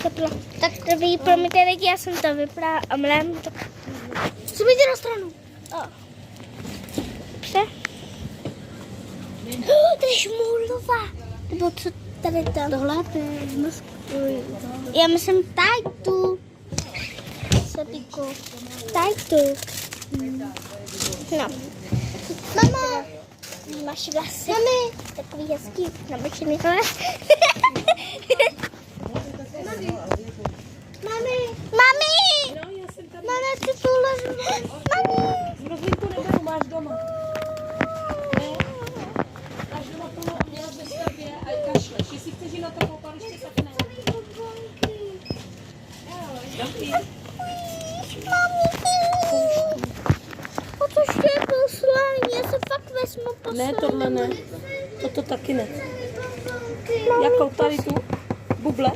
teplo. Tak to ví, promiňte, jak já jsem to vyprávěla a mlém, tak... Co mi na stranu? Pře? To je šmůlová. Nebo co tady tam? Tohle je já myslím tajtu. Sapiku. Tajtu. No. Mama. Máš vlasy. Mami. Takový hezký nabečený hlas. Mami. Mami, ty tuhle. Mami. Zmrzlinku neberu, máš doma. Ne? Máš doma plnou a měla ve svatbě a kašleš. Jestli chceš jít na to koupaliště, tak ne. Dobrý. O to ještě je poslání, já se fakt vezmu poslání. Ne, tohle ne. Toto taky ne. Jakou tady tu? Buble?